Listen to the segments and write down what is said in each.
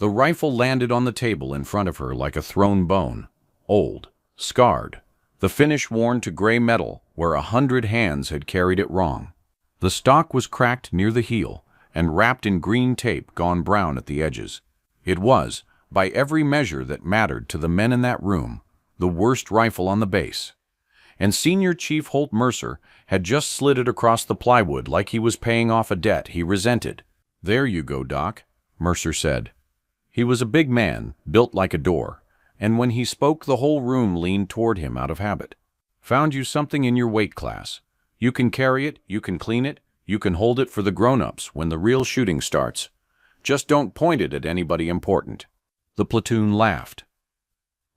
The rifle landed on the table in front of her like a thrown bone, old, scarred, the finish worn to gray metal where 100 hands had carried it wrong. The stock was cracked near the heel and wrapped in green tape gone brown at the edges. It was, by every measure that mattered to the men in that room, the worst rifle on the base. And Senior Chief Holt Mercer had just slid it across the plywood like he was paying off a debt he resented. "There you go, Doc," Mercer said. He was a big man, built like a door, and when he spoke the whole room leaned toward him out of habit. "Found you something in your weight class. You can carry it, you can clean it, you can hold it for the grown-ups when the real shooting starts. Just don't point it at anybody important." The platoon laughed.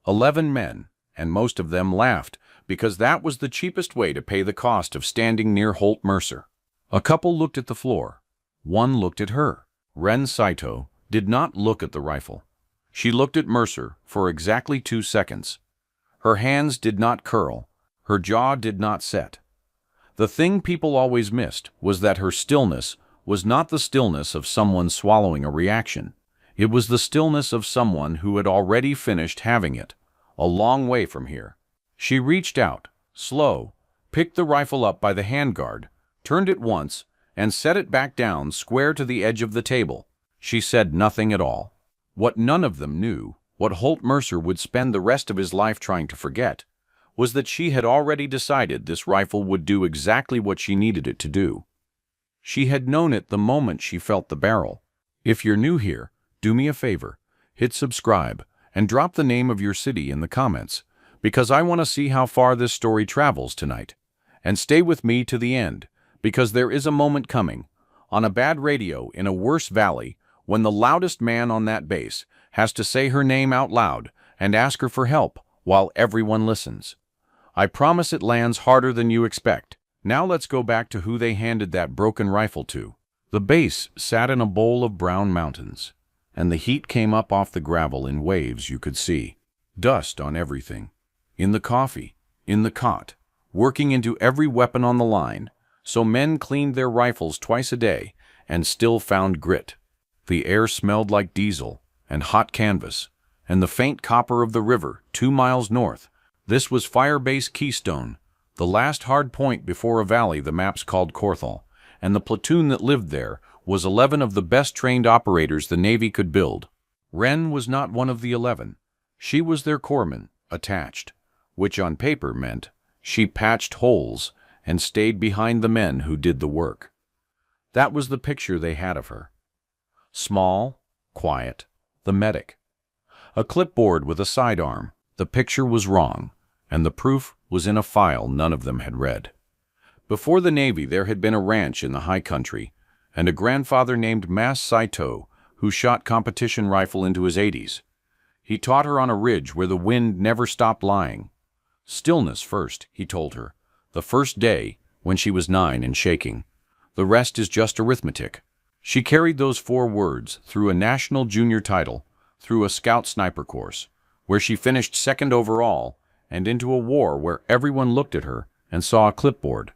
11 men, and most of them laughed because that was the cheapest way to pay the cost of standing near Holt Mercer. A couple looked at the floor. One looked at her. Ren Saito did not look at the rifle. She looked at Mercer for exactly 2 seconds. Her hands did not curl. Her jaw did not set. The thing people always missed was that her stillness was not the stillness of someone swallowing a reaction. It was the stillness of someone who had already finished having it, a long way from here. She reached out, slow, picked the rifle up by the handguard, turned it once, and set it back down square to the edge of the table. She said nothing at all. What none of them knew, what Holt Mercer would spend the rest of his life trying to forget, was that she had already decided this rifle would do exactly what she needed it to do. She had known it the moment she felt the barrel. If you're new here, do me a favor, hit subscribe, and drop the name of your city in the comments, because I want to see how far this story travels tonight. And stay with me to the end, because there is a moment coming, on a bad radio in a worse valley, when the loudest man on that base has to say her name out loud and ask her for help while everyone listens. I promise it lands harder than you expect. Now let's go back to who they handed that broken rifle to. The base sat in a bowl of brown mountains, and the heat came up off the gravel in waves you could see. Dust on everything. In the coffee, in the cot, working into every weapon on the line, so men cleaned their rifles twice a day and still found grit. The air smelled like diesel and hot canvas, and the faint copper of the river 2 miles north. This was Fire Base Keystone, the last hard point before a valley the maps called Corthal, and the platoon that lived there was 11 of the best trained operators the Navy could build. Ren was not one of the 11. She was their corpsman, attached, which on paper meant she patched holes and stayed behind the men who did the work. That was the picture they had of her. Small, quiet, the medic. A clipboard with a sidearm. The picture was wrong, and the proof was in a file none of them had read. Before the Navy there had been a ranch in the high country, and a grandfather named Mas Saito who shot competition rifle into his 80s. He taught her on a ridge where the wind never stopped lying. Stillness first, he told her, the first day when she was 9 and shaking. The rest is just arithmetic. She carried those 4 words through a national junior title, through a scout sniper course, where she finished 2nd overall, and into a war where everyone looked at her and saw a clipboard.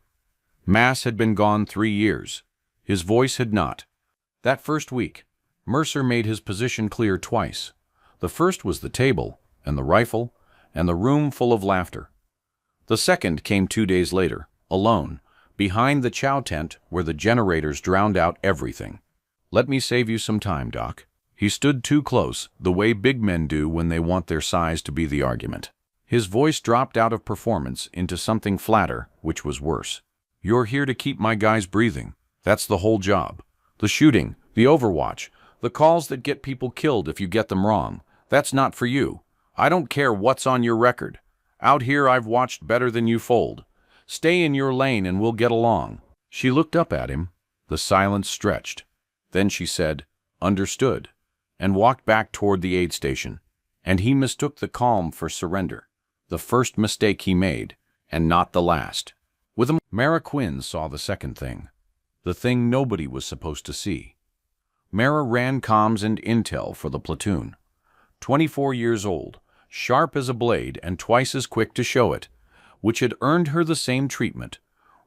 Mass had been gone 3 years. His voice had not. That first week, Mercer made his position clear twice. The first was the table, and the rifle, and the room full of laughter. The second came 2 days later, alone, behind the chow tent where the generators drowned out everything. "Let me save you some time, Doc." He stood too close, the way big men do when they want their size to be the argument. His voice dropped out of performance into something flatter, which was worse. "You're here to keep my guys breathing. That's the whole job. The shooting, the overwatch, the calls that get people killed if you get them wrong. That's not for you. I don't care what's on your record. Out here I've watched better than you fold. Stay in your lane and we'll get along." She looked up at him. The silence stretched. Then she said, "Understood," and walked back toward the aid station. And he mistook the calm for surrender. The first mistake he made, and not the last. With him, Mara Quinn saw the second thing. The thing nobody was supposed to see. Mara ran comms and intel for the platoon. 24 years old, sharp as a blade and twice as quick to show it, which had earned her the same treatment.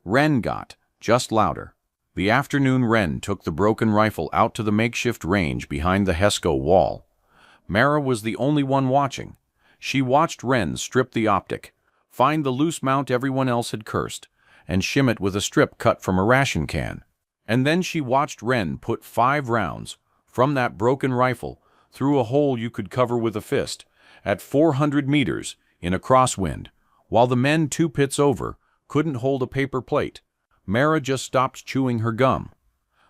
Ren got, just louder. The afternoon Ren took the broken rifle out to the makeshift range behind the Hesco wall, Mara was the only one watching. She watched Wren strip the optic, find the loose mount everyone else had cursed, and shim it with a strip cut from a ration can. And then she watched Wren put 5 rounds from that broken rifle through a hole you could cover with a fist at 400 meters in a crosswind, while the men 2 pits over couldn't hold a paper plate. Mara just stopped chewing her gum.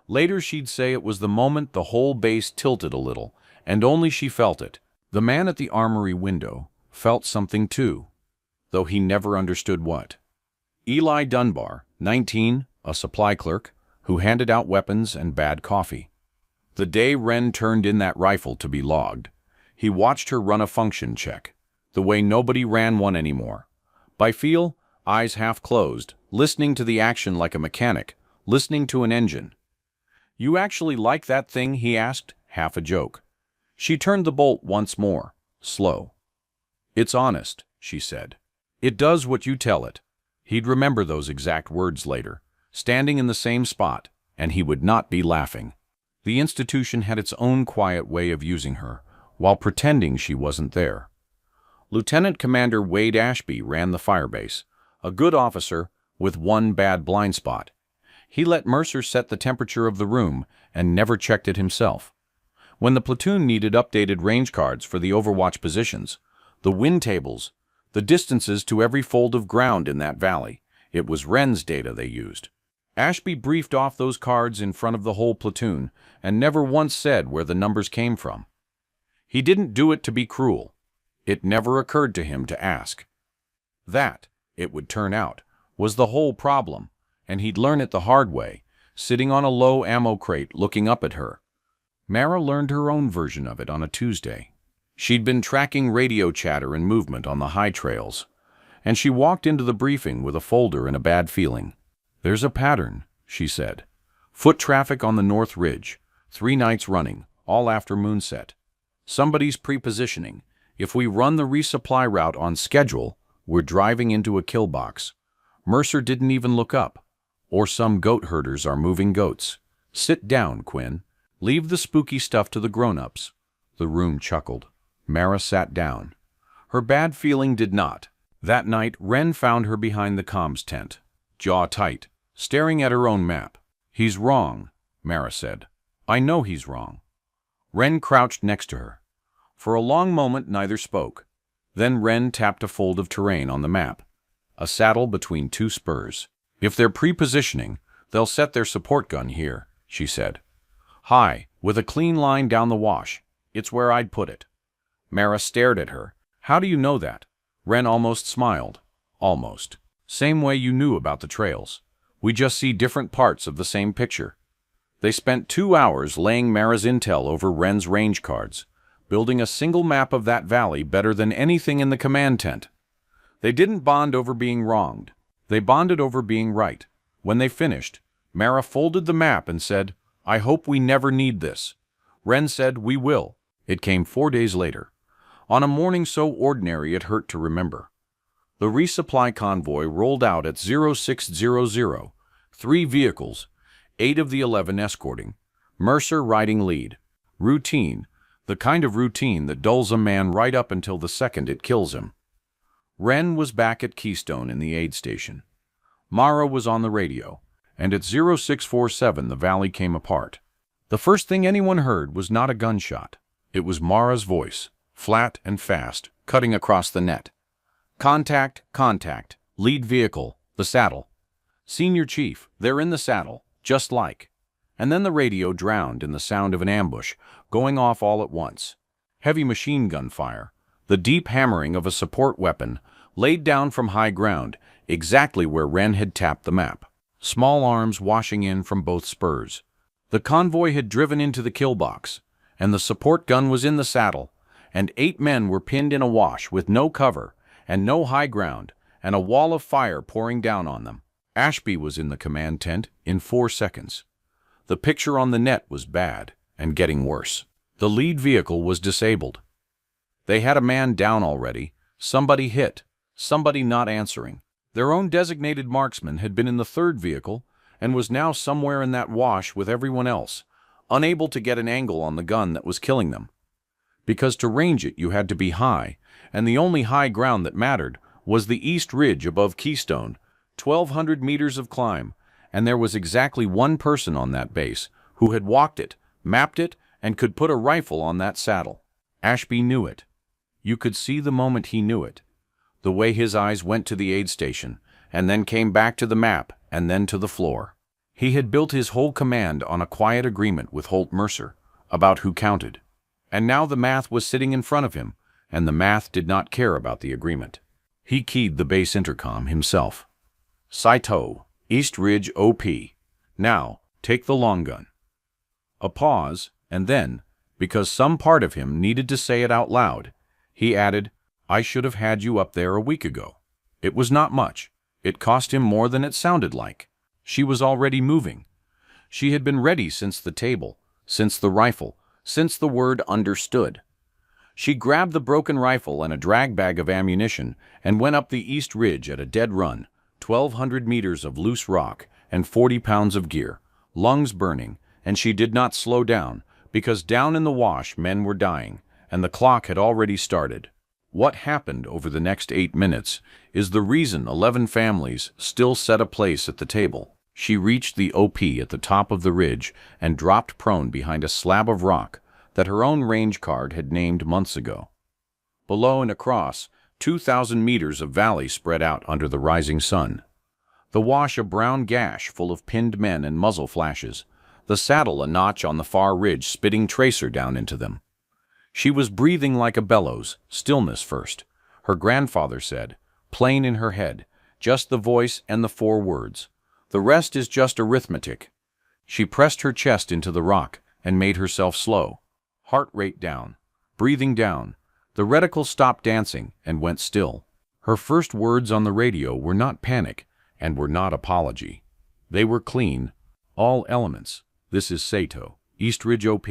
Later she'd say it was the moment the whole base tilted a little, and only she felt it. The man at the armory window felt something too, though he never understood what. Eli Dunbar, 19, a supply clerk, who handed out weapons and bad coffee. The day Wren turned in that rifle to be logged, he watched her run a function check, the way nobody ran one anymore. By feel, eyes half closed, listening to the action like a mechanic, listening to an engine. "You actually like that thing?" he asked, half a joke. She turned the bolt once more, slow. "It's honest," she said. "It does what you tell it." He'd remember those exact words later, standing in the same spot, and he would not be laughing. The institution had its own quiet way of using her, while pretending she wasn't there. Lieutenant Commander Wade Ashby ran the firebase, a good officer with one bad blind spot. He let Mercer set the temperature of the room and never checked it himself. When the platoon needed updated range cards for the Overwatch positions, the wind tables, the distances to every fold of ground in that valley, it was Wren's data they used. Ashby briefed off those cards in front of the whole platoon and never once said where the numbers came from. He didn't do it to be cruel. It never occurred to him to ask. That, it would turn out, was the whole problem, and he'd learn it the hard way, sitting on a low ammo crate looking up at her. Mara learned her own version of it on a Tuesday. She'd been tracking radio chatter and movement on the high trails, and she walked into the briefing with a folder and a bad feeling. "There's a pattern," she said. "Foot traffic on the North Ridge, 3 nights running, all after moonset. Somebody's pre-positioning. If we run the resupply route on schedule, we're driving into a kill box. Mercer didn't even look up. Or some goat herders are moving goats. Sit down, Quinn. Leave the spooky stuff to the grown-ups." The room chuckled. Mara sat down. Her bad feeling did not. That night, Wren found her behind the comms tent, jaw tight, staring at her own map. "He's wrong," Mara said. "I know he's wrong." Wren crouched next to her. For a long moment, neither spoke. Then Wren tapped a fold of terrain on the map. A saddle between 2 spurs. "If they're pre-positioning, they'll set their support gun here," she said. "High, with a clean line down the wash. It's where I'd put it." Mara stared at her. "How do you know that?" Wren almost smiled. "Almost. Same way you knew about the trails. We just see different parts of the same picture." They spent 2 hours laying Mara's intel over Wren's range cards, building a single map of that valley better than anything in the command tent. They didn't bond over being wronged. They bonded over being right. When they finished, Mara folded the map and said, "I hope we never need this." Wren said, "We will." It came 4 days later, on a morning so ordinary it hurt to remember. The resupply convoy rolled out at 0600, 3 vehicles, 8 of the 11 escorting, Mercer riding lead. Routine, the kind of routine that dulls a man right up until the second it kills him. Wren was back at Keystone in the aid station. Mara was on the radio, and at 0647 the valley came apart. The first thing anyone heard was not a gunshot. It was Mara's voice, flat and fast, cutting across the net. "Contact, contact, lead vehicle, the saddle. Senior Chief, they're in the saddle, just like." And then the radio drowned in the sound of an ambush, going off all at once. Heavy machine gun fire, the deep hammering of a support weapon, laid down from high ground, exactly where Wren had tapped the map. Small arms washing in from both spurs. The convoy had driven into the kill box, and the support gun was in the saddle, and 8 men were pinned in a wash with no cover, and no high ground, and a wall of fire pouring down on them. Ashby was in the command tent in 4 seconds. The picture on the net was bad, and getting worse. The lead vehicle was disabled. They had a man down already, somebody hit, somebody not answering. Their own designated marksman had been in the 3rd vehicle, and was now somewhere in that wash with everyone else, unable to get an angle on the gun that was killing them. because to range it you had to be high, and the only high ground that mattered was the East Ridge above Keystone, 1,200 meters of climb, and there was exactly one person on that base who had walked it, mapped it, and could put a rifle on that saddle. Ashby knew it. You could see the moment he knew it. The way his eyes went to the aid station, and then came back to the map, and then to the floor. He had built his whole command on a quiet agreement with Holt Mercer about who counted. And now the math was sitting in front of him, and the math did not care about the agreement. He keyed the base intercom himself. Saito, East Ridge OP. Now, take the long gun. A pause, and then, because some part of him needed to say it out loud, he added, I should have had you up there a week ago. It was not much. It cost him more than it sounded like. She was already moving. She had been ready since the table, since the rifle, since the word understood. She grabbed the broken rifle and a drag bag of ammunition and went up the East Ridge at a dead run, 1,200 meters of loose rock and 40 pounds of gear, lungs burning, and she did not slow down because down in the wash men were dying, and the clock had already started. What happened over the next 8 minutes is the reason 11 families still set a place at the table. She reached the OP at the top of the ridge and dropped prone behind a slab of rock that her own range card had named months ago. Below and across, 2,000 meters of valley spread out under the rising sun. The wash a brown gash full of pinned men and muzzle flashes, the saddle a notch on the far ridge spitting tracer down into them. She was breathing like a bellows, stillness first. Her grandfather said, plain in her head, just the voice and the 4 words. The rest is just arithmetic. She pressed her chest into the rock and made herself slow. Heart rate down, breathing down. The reticle stopped dancing and went still. Her first words on the radio were not panic and were not apology. They were clean. All elements. This is Saito, East Ridge OP.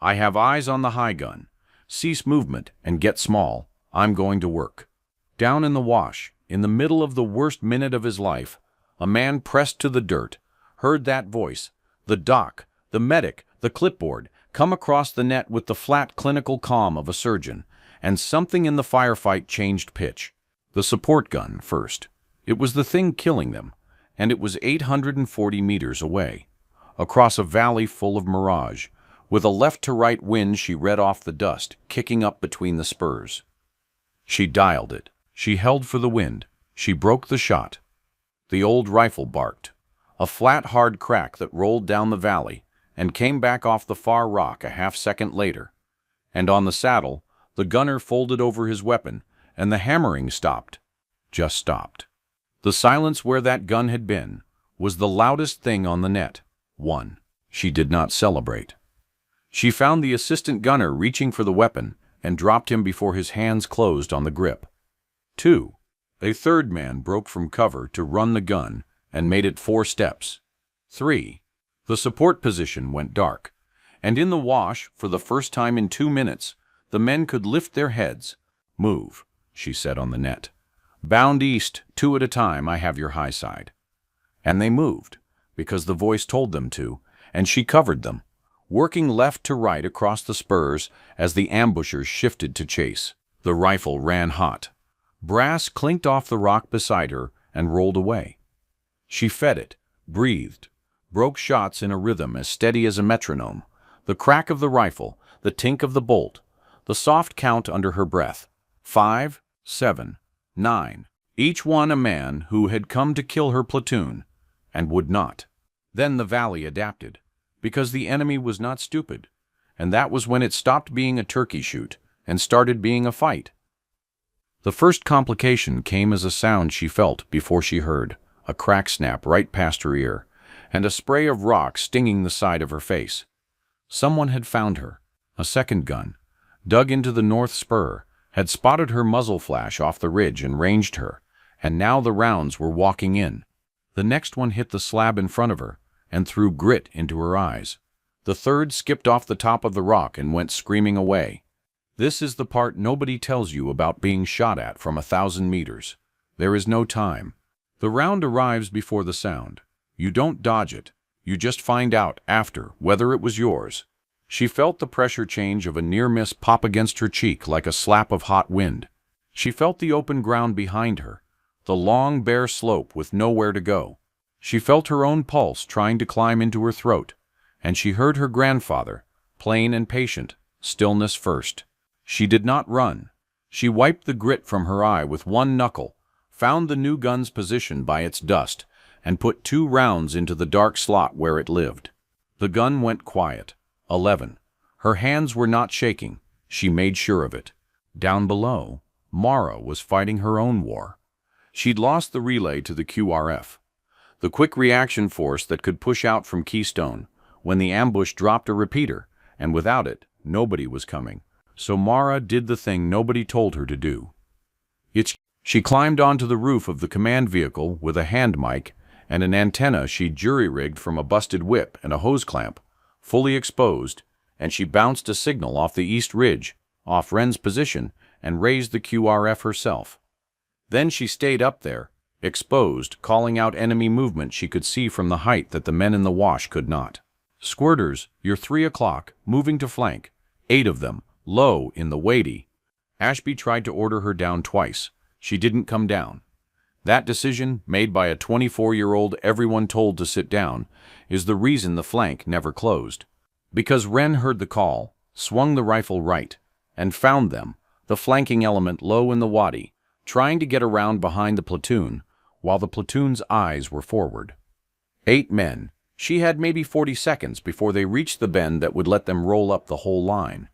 I have eyes on the high gun. Cease movement and get small. I'm going to work. Down in the wash, in the middle of the worst minute of his life, a man pressed to the dirt, heard that voice, the doc, the medic, the clipboard, come across the net with the flat clinical calm of a surgeon, and something in the firefight changed pitch. The support gun first. It was the thing killing them, and it was 840 meters away. Across a valley full of mirage. With a left-to-right wind she read off the dust, kicking up between the spurs. She dialed it. She held for the wind. She broke the shot. The old rifle barked. A flat, hard crack that rolled down the valley and came back off the far rock a half-second later. And on the saddle, the gunner folded over his weapon, and the hammering stopped. Just stopped. The silence where that gun had been was the loudest thing on the net. 1. She did not celebrate. She found the assistant gunner reaching for the weapon and dropped him before his hands closed on the grip. 2. A third man broke from cover to run the gun and made it 4 steps. 3. The support position went dark, and in the wash, for the first time in 2 minutes, the men could lift their heads. Move, she said on the net. Bound east, 2 at a time, I have your high side. And they moved, because the voice told them to, and she covered them, working left to right across the spurs as the ambushers shifted to chase. The rifle ran hot. Brass clinked off the rock beside her and rolled away. She fed it, breathed, broke shots in a rhythm as steady as a metronome, the crack of the rifle, the tink of the bolt, the soft count under her breath. 5, 7, 9, each one a man who had come to kill her platoon, and would not. Then the valley adapted, because the enemy was not stupid, and that was when it stopped being a turkey shoot and started being a fight. The first complication came as a sound she felt before she heard, a crack snap right past her ear, and a spray of rock stinging the side of her face. Someone had found her. A second gun, dug into the north spur, had spotted her muzzle flash off the ridge and ranged her, and now the rounds were walking in. The next one hit the slab in front of her and threw grit into her eyes. The third skipped off the top of the rock and went screaming away. This is the part nobody tells you about being shot at from 1,000 meters. There is no time. The round arrives before the sound. You don't dodge it. You just find out after whether it was yours. She felt the pressure change of a near-miss pop against her cheek like a slap of hot wind. She felt the open ground behind her, the long, bare slope with nowhere to go. She felt her own pulse trying to climb into her throat, and she heard her grandfather, plain and patient, stillness first. She did not run. She wiped the grit from her eye with one knuckle, found the new gun's position by its dust, and put 2 rounds into the dark slot where it lived. The gun went quiet. 11. Her hands were not shaking. She made sure of it. Down below, Mara was fighting her own war. She'd lost the relay to the QRF, the quick reaction force that could push out from Keystone when the ambush dropped a repeater, and without it, nobody was coming. So Mara did the thing nobody told her to do. She climbed onto the roof of the command vehicle with a hand mic and an antenna she'd jury-rigged from a busted whip and a hose clamp, fully exposed, and she bounced a signal off the east ridge, off Wren's position, and raised the QRF herself. Then she stayed up there, exposed, calling out enemy movement she could see from the height that the men in the wash could not. Squirters, you're 3 o'clock, moving to flank. 8 of them, low in the wadey. Ashby tried to order her down twice. She didn't come down. That decision, made by a 24-year-old everyone told to sit down, is the reason the flank never closed. Because Wren heard the call, swung the rifle right, and found them, the flanking element low in the wadi, trying to get around behind the platoon, while the platoon's eyes were forward. 8 men. She had maybe 40 seconds before they reached the bend that would let them roll up the whole line.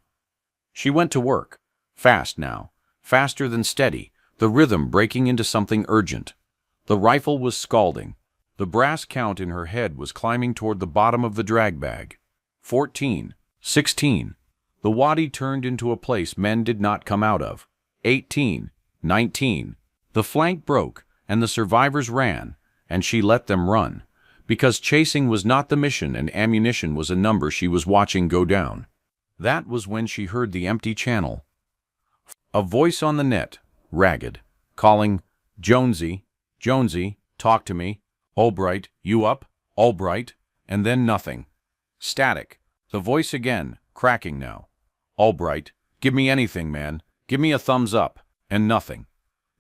She went to work. Fast now. Faster than steady, the rhythm breaking into something urgent. The rifle was scalding. The brass count in her head was climbing toward the bottom of the drag bag. 14. 16. The wadi turned into a place men did not come out of. 18. 19. The flank broke, and the survivors ran, and she let them run, because chasing was not the mission and ammunition was a number she was watching go down. That was when she heard the empty channel. A voice on the net, ragged, calling, "Jonesy, Jonesy, talk to me. Albright, you up? Albright?" And then nothing. Static. The voice again, cracking now. "Albright, give me anything, man. Give me a thumbs up." And nothing.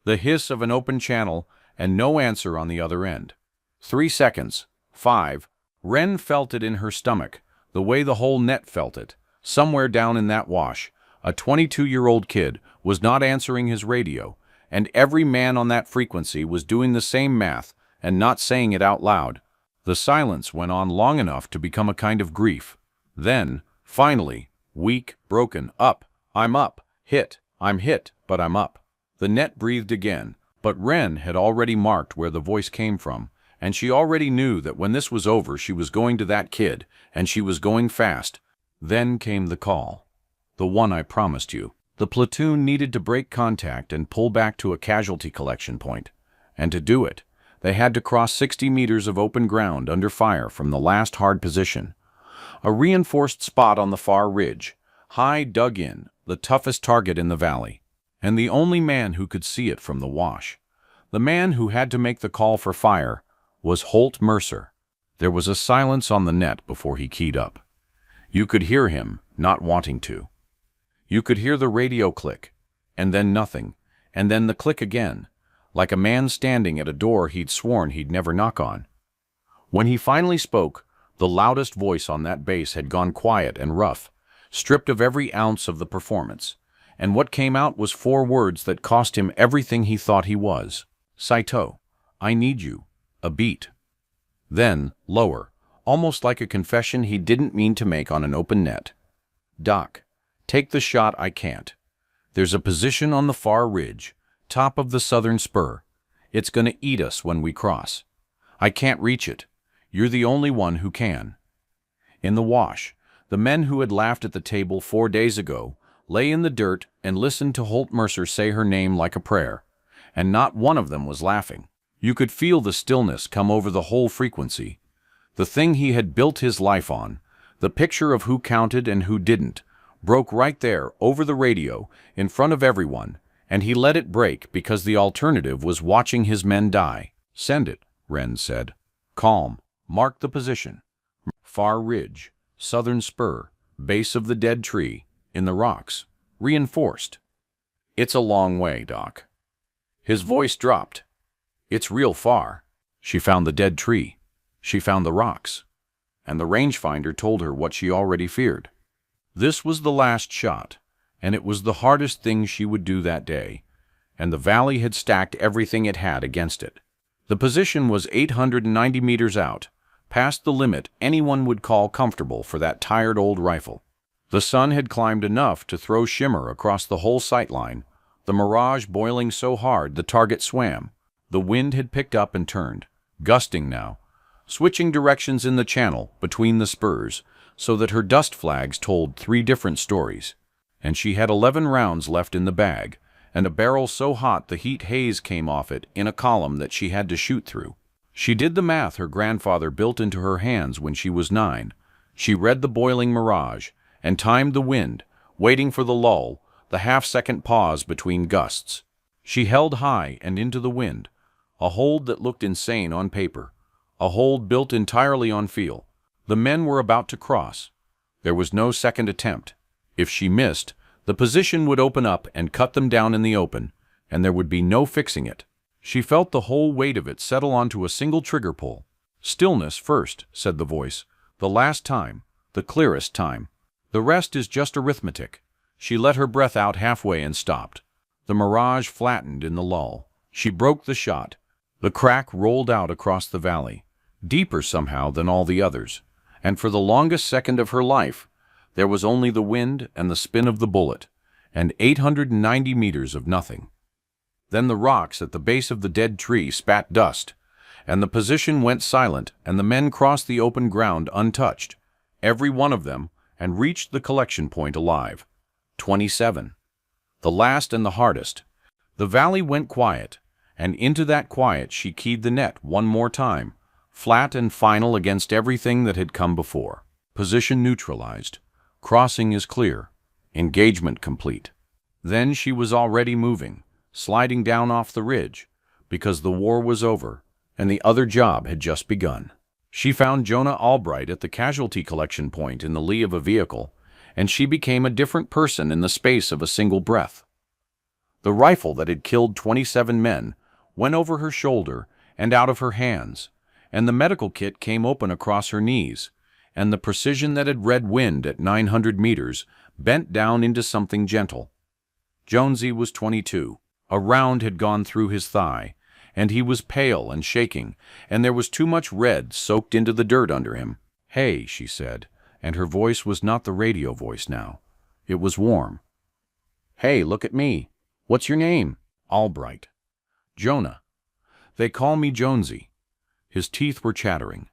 The hiss of an open channel and no answer on the other end. 3 seconds. 5. Wren felt it in her stomach, the way the whole net felt it. Somewhere down in that wash, a 22-year-old kid was not answering his radio, and every man on that frequency was doing the same math and not saying it out loud. The silence went on long enough to become a kind of grief. Then, finally, weak, broken, up, I'm up, hit, I'm hit, but I'm up. The net breathed again, but Wren had already marked where the voice came from, and she already knew that when this was over she was going to that kid, and she was going fast. Then came the call. The one I promised you. The platoon needed to break contact and pull back to a casualty collection point, and to do it, they had to cross 60 meters of open ground under fire from the last hard position. A reinforced spot on the far ridge, high dug in, the toughest target in the valley, and the only man who could see it from the wash. The man who had to make the call for fire was Holt Mercer. There was a silence on the net before he keyed up. You could hear him, not wanting to. You could hear the radio click, and then nothing, and then the click again, like a man standing at a door he'd sworn he'd never knock on. When he finally spoke, the loudest voice on that base had gone quiet and rough, stripped of every ounce of the performance, and what came out was 4 words that cost him everything he thought he was. "Saito, I need you." A beat. Then, lower, almost like a confession he didn't mean to make on an open net. "Doc, take the shot I can't. There's a position on the far ridge, top of the southern spur. It's gonna eat us when we cross. I can't reach it. You're the only one who can." In the wash, the men who had laughed at the table 4 days ago lay in the dirt and listened to Holt Mercer say her name like a prayer, and not one of them was laughing. You could feel the stillness come over the whole frequency. The thing he had built his life on, the picture of who counted and who didn't, broke right there over the radio in front of everyone, and he let it break because the alternative was watching his men die. "Send it," Wren said. "Calm. Mark the position. Far ridge, southern spur, Base of the dead tree, in the rocks. Reinforced. It's a long way, Doc. His voice dropped. It's real far. She found the dead tree. She found the rocks. And the rangefinder told her what she already feared. This was the last shot, and it was the hardest thing she would do that day, and the valley had stacked everything it had against it. The position was 890 meters out, past the limit anyone would call comfortable for that tired old rifle. The sun had climbed enough to throw shimmer across the whole sightline, the mirage boiling so hard the target swam. The wind had picked up and turned, gusting now, switching directions in the channel between the spurs so that her dust flags told 3 different stories. And she had 11 rounds left in the bag, and a barrel so hot the heat haze came off it in a column that she had to shoot through. She did the math her grandfather built into her hands when she was 9. She read the boiling mirage and timed the wind, waiting for the lull, the half-second pause between gusts. She held high and into the wind, a hold that looked insane on paper, a hold built entirely on feel. The men were about to cross. There was no second attempt. If she missed, the position would open up and cut them down in the open, and there would be no fixing it. She felt the whole weight of it settle onto a single trigger pull. "Stillness first," said the voice. "The last time, the clearest time. The rest is just arithmetic." She let her breath out halfway and stopped. The mirage flattened in the lull. She broke the shot. The crack rolled out across the valley, deeper somehow than all the others, and for the longest second of her life, there was only the wind and the spin of the bullet, and 890 meters of nothing. Then the rocks at the base of the dead tree spat dust, and the position went silent, and the men crossed the open ground untouched, every one of them, and reached the collection point alive. 27. The last and the hardest. The valley went quiet, and into that quiet she keyed the net one more time, flat and final against everything that had come before. Position neutralized. Crossing is clear. Engagement complete. Then she was already moving, sliding down off the ridge, because the war was over, and the other job had just begun. She found Jonah Albright at the casualty collection point in the lee of a vehicle, and she became a different person in the space of a single breath. The rifle that had killed 27 men went over her shoulder and out of her hands, and the medical kit came open across her knees, and the precision that had read wind at 900 meters bent down into something gentle. Jonesy was 22. A round had gone through his thigh, and he was pale and shaking, and there was too much red soaked into the dirt under him. "Hey," she said, and her voice was not the radio voice now. It was warm. "Hey, look at me. What's your name?" "Albright." "Jonah. They call me Jonesy." His teeth were chattering.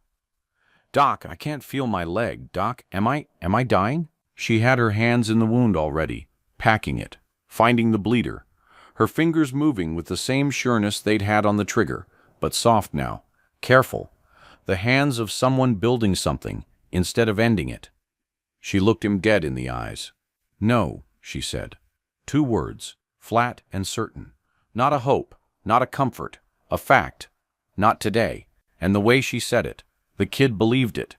"Doc, I can't feel my leg. Doc, am I dying?" She had her hands in the wound already, packing it, finding the bleeder, her fingers moving with the same sureness they'd had on the trigger, but soft now, careful, the hands of someone building something instead of ending it. She looked him dead in the eyes. "No," she said. 2 words, flat and certain. Not a hope, not a comfort, a fact. Not today. And the way she said it, the kid believed it,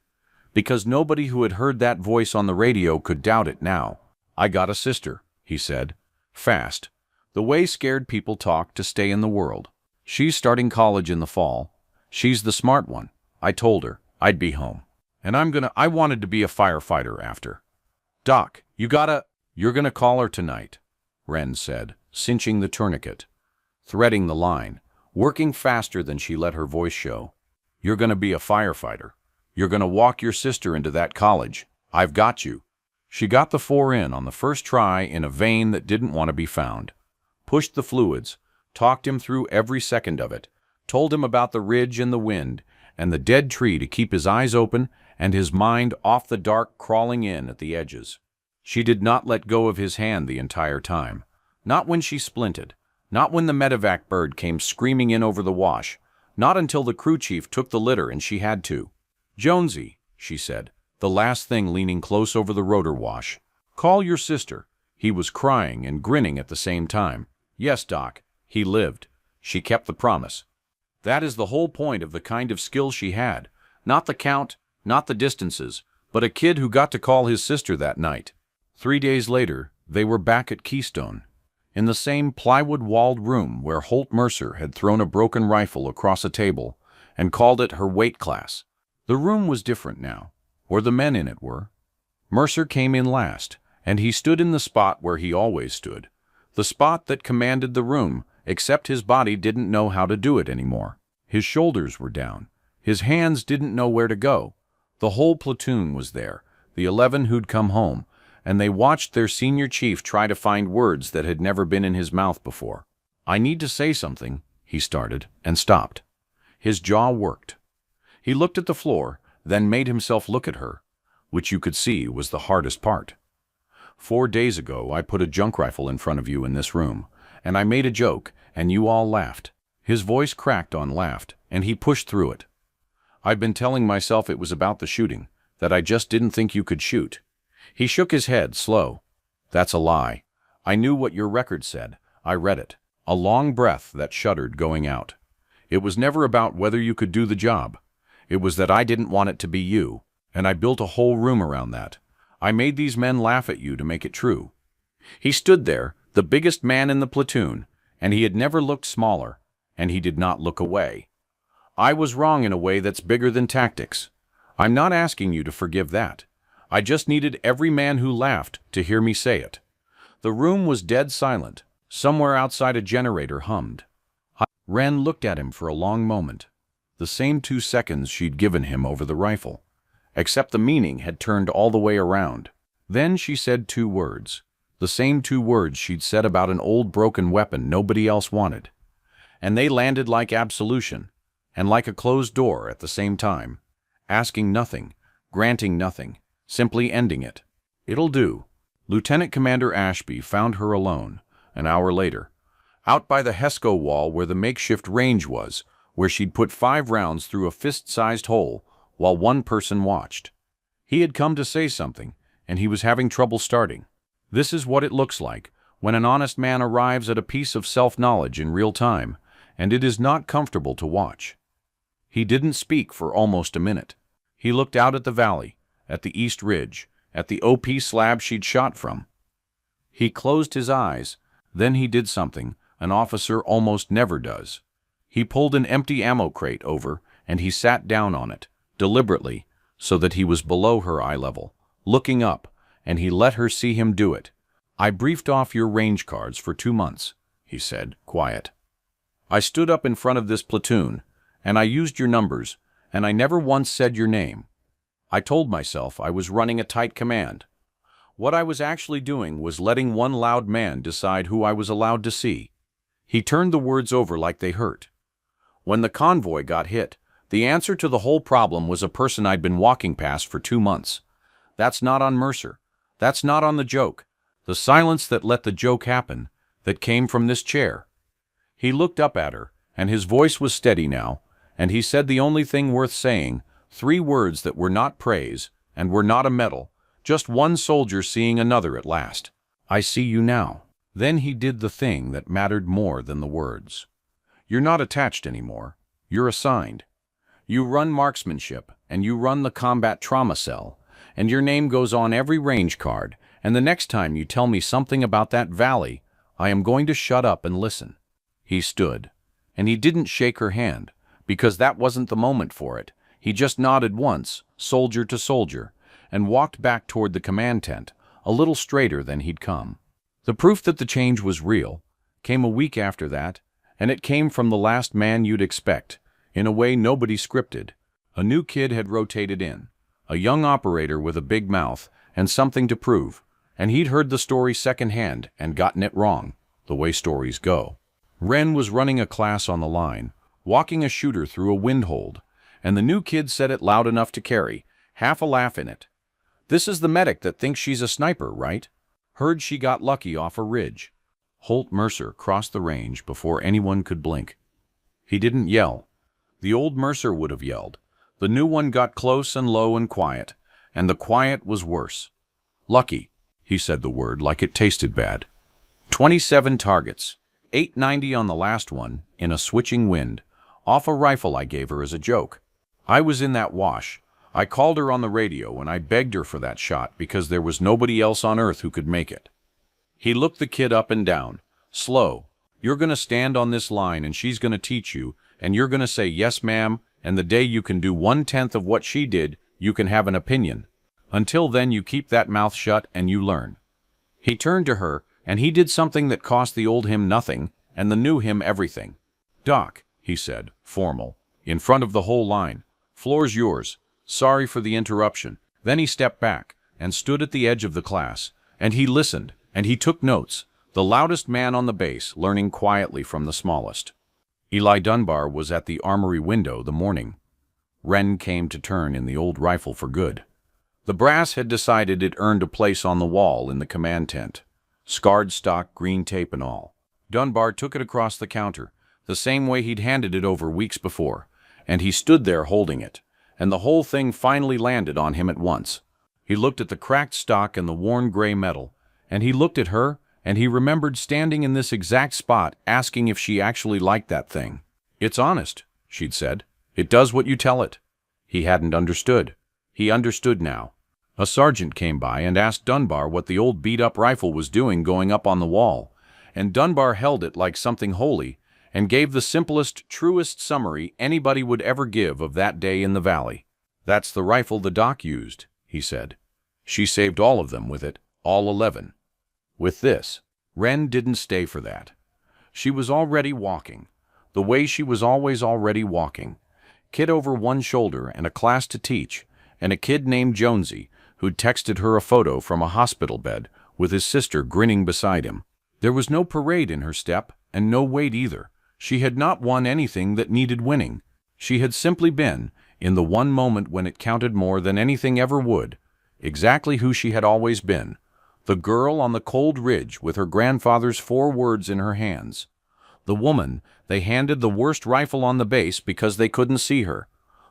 because nobody who had heard that voice on the radio could doubt it now. "I got a sister," he said, fast, the way scared people talk to stay in the world. "She's starting college in the fall. She's the smart one. I told her I'd be home. And I wanted to be a firefighter after." "Doc, you're gonna call her tonight," Wren said, cinching the tourniquet, threading the line, working faster than she let her voice show. "You're gonna be a firefighter. You're gonna walk your sister into that college. I've got you." She got the 4 in on the first try in a vein that didn't want to be found, pushed the fluids, talked him through every second of it, told him about the ridge and the wind and the dead tree to keep his eyes open and his mind off the dark crawling in at the edges. She did not let go of his hand the entire time. Not when she splinted. Not when the medevac bird came screaming in over the wash. Not until the crew chief took the litter and she had to. "Jonesy," she said, the last thing leaning close over the rotor wash. "Call your sister." He was crying and grinning at the same time. "Yes, Doc." He lived. She kept the promise. That is the whole point of the kind of skill she had. Not the count, not the distances, but a kid who got to call his sister that night. 3 days later, they were back at Keystone, in the same plywood-walled room where Holt Mercer had thrown a broken rifle across a table and called it her weight class. The room was different now, or the men in it were. Mercer came in last, and he stood in the spot where he always stood, the spot that commanded the room, except his body didn't know how to do it anymore. His shoulders were down. His hands didn't know where to go. The whole platoon was there, the 11 who'd come home, and they watched their senior chief try to find words that had never been in his mouth before. "I need to say something," he started, and stopped. His jaw worked. He looked at the floor, then made himself look at her, which you could see was the hardest part. 4 days ago, I put a junk rifle in front of you in this room, and I made a joke, and you all laughed." His voice cracked on laughed, and he pushed through it. "I've been telling myself it was about the shooting, that I just didn't think you could shoot." He shook his head, slow. "That's a lie. I knew what your record said. I read it." A long breath that shuddered going out. "It was never about whether you could do the job. It was that I didn't want it to be you, and I built a whole room around that. I made these men laugh at you to make it true." He stood there, the biggest man in the platoon, and he had never looked smaller, and he did not look away. "I was wrong in a way that's bigger than tactics. I'm not asking you to forgive that. I just needed every man who laughed to hear me say it." The room was dead silent. Somewhere outside a generator hummed. Wren looked at him for a long moment, the same 2 seconds she'd given him over the rifle, except the meaning had turned all the way around. Then she said 2 words, the same 2 words she'd said about an old broken weapon nobody else wanted. And they landed like absolution, and like a closed door at the same time, asking nothing, granting nothing, simply ending it. "It'll do." Lieutenant Commander Ashby found her alone, an hour later, out by the Hesco wall where the makeshift range was, where she'd put 5 rounds through a fist-sized hole while 1 person watched. He had come to say something, and he was having trouble starting. This is what it looks like when an honest man arrives at a piece of self-knowledge in real time, and it is not comfortable to watch. He didn't speak for almost a minute. He looked out at the valley, at the East Ridge, at the OP slab she'd shot from. He closed his eyes, then he did something an officer almost never does. He pulled an empty ammo crate over, and he sat down on it, deliberately, so that he was below her eye level, looking up, and he let her see him do it. "I briefed off your range cards for 2 months, he said, quiet. "I stood up in front of this platoon, and I used your numbers, and I never once said your name. I told myself I was running a tight command. What I was actually doing was letting one loud man decide who I was allowed to see." He turned the words over like they hurt. "When the convoy got hit, the answer to the whole problem was a person I'd been walking past for 2 months. That's not on Mercer. That's not on the joke. The silence that let the joke happen, that came from this chair." He looked up at her, and his voice was steady now, and he said the only thing worth saying, 3 words that were not praise and were not a medal, just one soldier seeing another at last. "I see you now." Then he did the thing that mattered more than the words. "You're not attached anymore. You're assigned. You run marksmanship, and you run the combat trauma cell, and your name goes on every range card, and the next time you tell me something about that valley, I am going to shut up and listen." He stood, and he didn't shake her hand, because that wasn't the moment for it. He just nodded once, soldier to soldier, and walked back toward the command tent, a little straighter than he'd come. The proof that the change was real came a week after that, and it came from the last man you'd expect, in a way nobody scripted. A new kid had rotated in, a young operator with a big mouth and something to prove, and he'd heard the story secondhand and gotten it wrong, the way stories go. Wren was running a class on the line, walking a shooter through a windhold, and the new kid said it loud enough to carry half a laugh in it. "This is the medic that thinks she's a sniper, right? Heard she got lucky off a ridge." Holt Mercer crossed the range before anyone could blink. He didn't yell. The old Mercer would have yelled. The new one got close and low and quiet, and the quiet was worse. "Lucky," he said the word like it tasted bad. 27 targets, 890 on the last one, in a switching wind, off a rifle I gave her as a joke. I was in that wash. I called her on the radio and I begged her for that shot because there was nobody else on earth who could make it." He looked the kid up and down. "Slow. You're gonna stand on this line and she's gonna teach you, and you're gonna say, 'Yes, ma'am,' and the day you can do 1/10 of what she did, you can have an opinion. Until then you keep that mouth shut and you learn." He turned to her, and he did something that cost the old him nothing, and the new him everything. "Doc," he said, formal, in front of the whole line, "floor's yours. Sorry for the interruption." Then he stepped back, and stood at the edge of the class, and he listened, and he took notes, the loudest man on the base learning quietly from the smallest. Eli Dunbar was at the armory window the morning Wren came to turn in the old rifle for good. The brass had decided it earned a place on the wall in the command tent. Scarred stock, green tape and all. Dunbar took it across the counter, the same way he'd handed it over weeks before, and he stood there holding it, and the whole thing finally landed on him at once. He looked at the cracked stock and the worn gray metal, and he looked at her, and he remembered standing in this exact spot asking if she actually liked that thing. "It's honest," she'd said. "It does what you tell it." He hadn't understood. He understood now. A sergeant came by and asked Dunbar what the old beat-up rifle was doing going up on the wall, and Dunbar held it like something holy and gave the simplest, truest summary anybody would ever give of that day in the valley. "That's the rifle the doc used," he said. "She saved all of them with it, all 11. With this." Wren didn't stay for that. She was already walking, the way she was always already walking. Kid over one shoulder and a class to teach, and a kid named Jonesy, who'd texted her a photo from a hospital bed, with his sister grinning beside him. There was no parade in her step, and no weight either. She had not won anything that needed winning. She had simply been, in the one moment when it counted more than anything ever would, exactly who she had always been, the girl on the cold ridge with her grandfather's 4 words in her hands. The woman they handed the worst rifle on the base because they couldn't see her.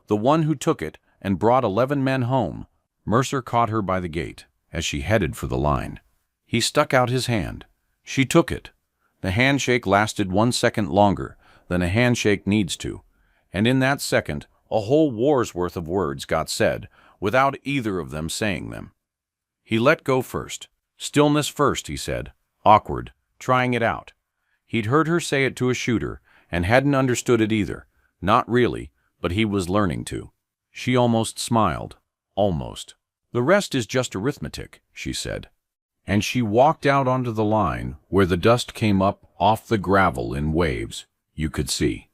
The one who took it and brought 11 men home. Mercer caught her by the gate as she headed for the line. He stuck out his hand. She took it. The handshake lasted 1 second longer than a handshake needs to, and in that second a whole war's worth of words got said without either of them saying them. He let go first. "Stillness first," he said. Awkward, trying it out. He'd heard her say it to a shooter and hadn't understood it either. Not really, but he was learning to. She almost smiled. Almost. "The rest is just arithmetic," she said. And she walked out onto the line where the dust came up off the gravel in waves you could see.